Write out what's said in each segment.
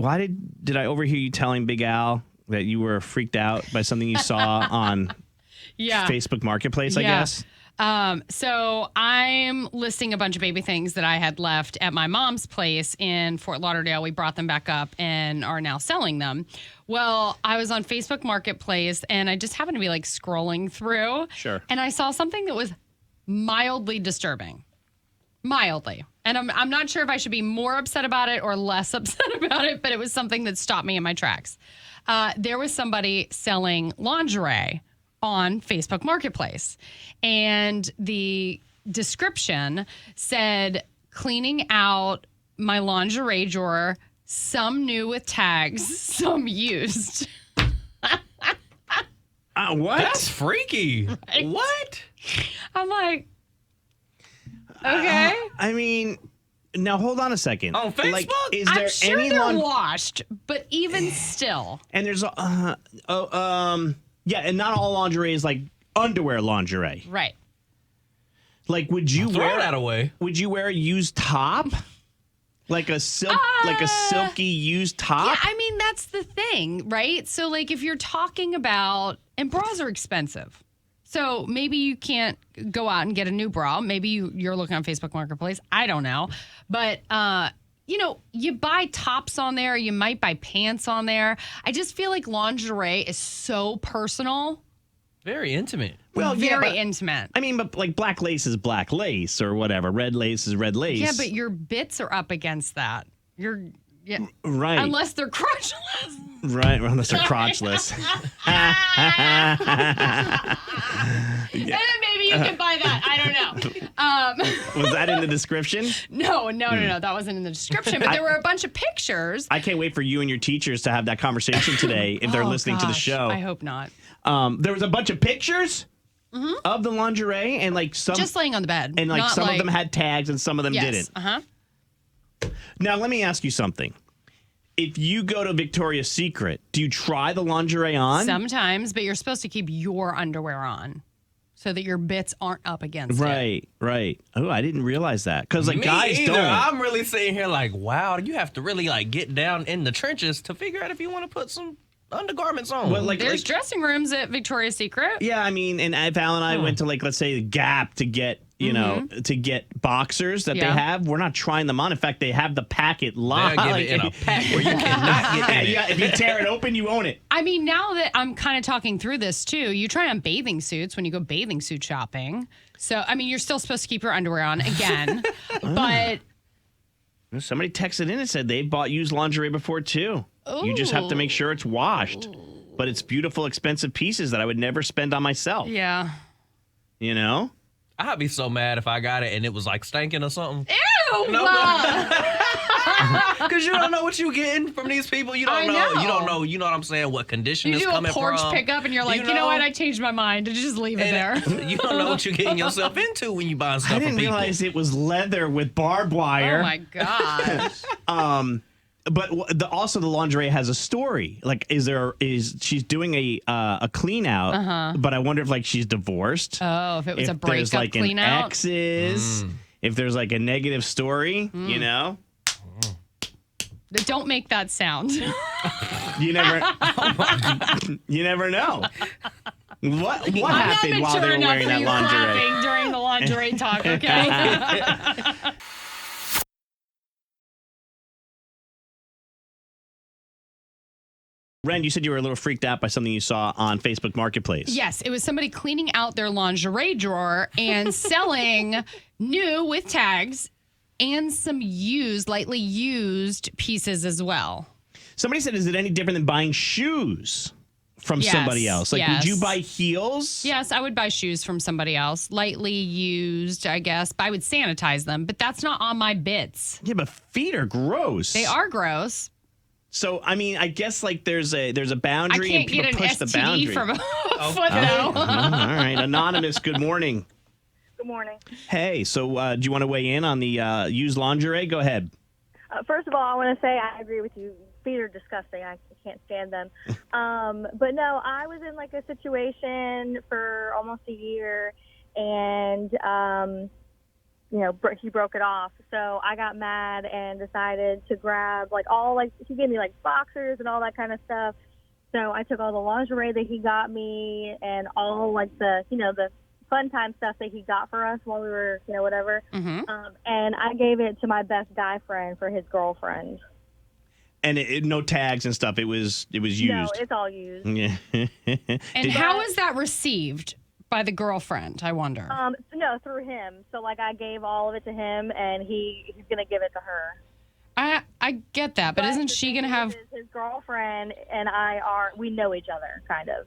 did I overhear you telling Big Al that you were freaked out by something you saw on Facebook Marketplace, I guess? So I'm listing a bunch of baby things that I had left at my mom's place in Fort Lauderdale. We brought them back up and are now selling them. Well, I was on Facebook Marketplace and I just happened to be like scrolling through. Sure. And I saw something that was mildly disturbing. Mildly. And I'm not sure if I should be more upset about it or less upset about it, but it was something that stopped me in my tracks. There was somebody selling lingerie on Facebook Marketplace. And the description said, cleaning out my lingerie drawer, some new with tags, some used. What? That's freaky. Right? What? I'm like, okay. I mean, now hold on a second. On Facebook? Like, is there I'm sure any they're washed, but even still. And there's yeah, and not all lingerie is like underwear lingerie. Right. Like, would you Throw wear that away? Would you wear a used top? Like a silky used top? Yeah, I mean, that's the thing, right? So, like, if you're talking about, and bras are expensive. So maybe you can't go out and get a new bra. Maybe you're looking on Facebook Marketplace. I don't know. But, you buy tops on there. You might buy pants on there. I just feel like lingerie is so personal. Very intimate. Well, very intimate. I mean, but like black lace is black lace or whatever. Red lace is red lace. Yeah, but your bits are up against that. Yeah. Right. Unless they're crotchless. Right, unless they're crotchless. And then maybe you can buy that. I don't know. Was that in the description? No. That wasn't in the description. But there were a bunch of pictures. I can't wait for you and your teachers to have that conversation today if they're listening to the show. I hope not. There was a bunch of pictures of the lingerie and like some Just laying on the bed. and like not some of them had tags and some of them yes. didn't. Uh-huh. Now let me ask you something. If you go to Victoria's Secret, do you try the lingerie on? Sometimes, but you're supposed to keep your underwear on so that your bits aren't up against it. Right. Oh, I didn't realize that. Because like Me guys either. don't. I'm really sitting here like, wow, you have to really like get down in the trenches to figure out if you want to put some undergarments on. Well, There's dressing rooms at Victoria's Secret. Yeah, I mean, and if Al and I went to like, let's say, Gap to get, to get boxers that they have, we're not trying them on. In fact, they have the packet live. They'll give it in a pack where you cannot get in it. If you tear it open, you own it. I mean, now that I'm kind of talking through this too, you try on bathing suits when you go bathing suit shopping. So, I mean, you're still supposed to keep your underwear on again, but somebody texted in and said they bought used lingerie before too. You just have to make sure it's washed. But it's beautiful, expensive pieces that I would never spend on myself. yeah. You know? I'd be so mad if I got it and it was like stinking or something. Ew! Because you don't know what you're getting from these people. You don't I know. know. You don't know. You know what I'm saying? What condition You it's do a coming porch from. pickup and you're like, you know what? I changed my mind. Just leave it there. You don't know what you're getting yourself into when you buy stuff I from didn't people. realize it was leather with barbed wire. Oh my gosh. But also the lingerie has a story. Like, she's doing a clean out, but I wonder if like she's divorced. Oh, if it was a if there's breakup like clean an out. exes, if there's like a negative story, you know. Don't make that sound. You never, you never know. What happened while they were wearing that lingerie? During the lingerie talk, okay? Ren, you said you were a little freaked out by something you saw on Facebook Marketplace. Yes, it was somebody cleaning out their lingerie drawer and selling new with tags and some lightly used pieces as well. Somebody said, is it any different than buying shoes from somebody else? Like, would you buy heels? Yes, I would buy shoes from somebody else. Lightly used, I guess. But I would sanitize them, but that's not on my bits. Yeah, but feet are gross. They are gross. So, I mean, I guess like there's a boundary and people push the boundary. I can't get an STD from a foot, though. All right. Anonymous, good morning. Good morning. Hey, so do you want to weigh in on the used lingerie? Go ahead. First of all, I want to say I agree with you. Feet are disgusting. I can't stand them. But no, I was in like a situation for almost a year, and he broke it off. So I got mad and decided to grab he gave me like boxers and all that kind of stuff. So I took all the lingerie that he got me and all like the fun time stuff that he got for us while we were, whatever. Mm-hmm. And I gave it to my best guy friend for his girlfriend. And no tags and stuff. It was used. No, it's all used. Yeah. And how is that received by the girlfriend, I wonder? No, through him. So I gave all of it to him, and he's gonna give it to her. I get that, but isn't she gonna have his girlfriend and we know each other kind of.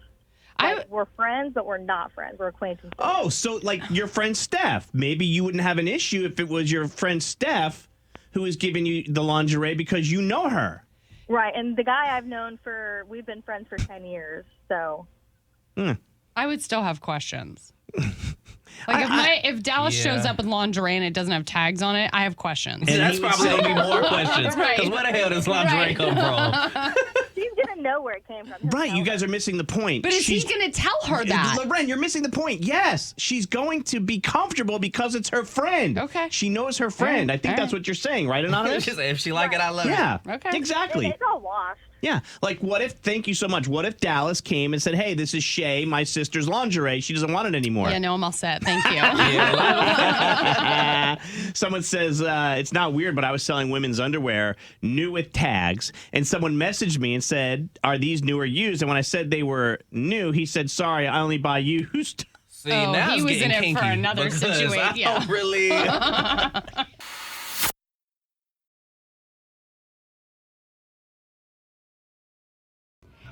We're friends, but we're not friends. We're acquaintances. Oh, so like your friend Steph. Maybe you wouldn't have an issue if it was your friend Steph who is giving you the lingerie because you know her. Right, and the guy we've been friends for 10 years, so. I would still have questions. If Dallas shows up with lingerie and it doesn't have tags on it, I have questions. And that's probably going to be more questions. Because where the hell does lingerie come from? She's going to know where it came from. Right, you guys are missing the point. But is he going to tell her that? Loren, you're missing the point. Yes, she's going to be comfortable because it's her friend. Okay. She knows her friend. I think that's what you're saying, right, Anonymous? If she like it, I love it. Yeah, Okay. exactly. It's all washed. Yeah, thank you so much. What if Dallas came and said, hey, this is Shay, my sister's lingerie. She doesn't want it anymore. Yeah, no, I'm all set. Thank you. Someone says, it's not weird, but I was selling women's underwear new with tags. And someone messaged me and said, are these new or used? And when I said they were new, he said, sorry, I only buy used. See, now he it's was in getting it for kinky another because situation. I don't really...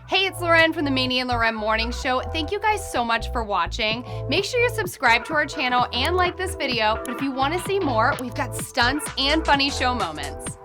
Hey, it's Loren from the Maney and Loren Morning Show. Thank you guys so much for watching. Make sure you subscribe to our channel and like this video. But if you want to see more, we've got stunts and funny show moments.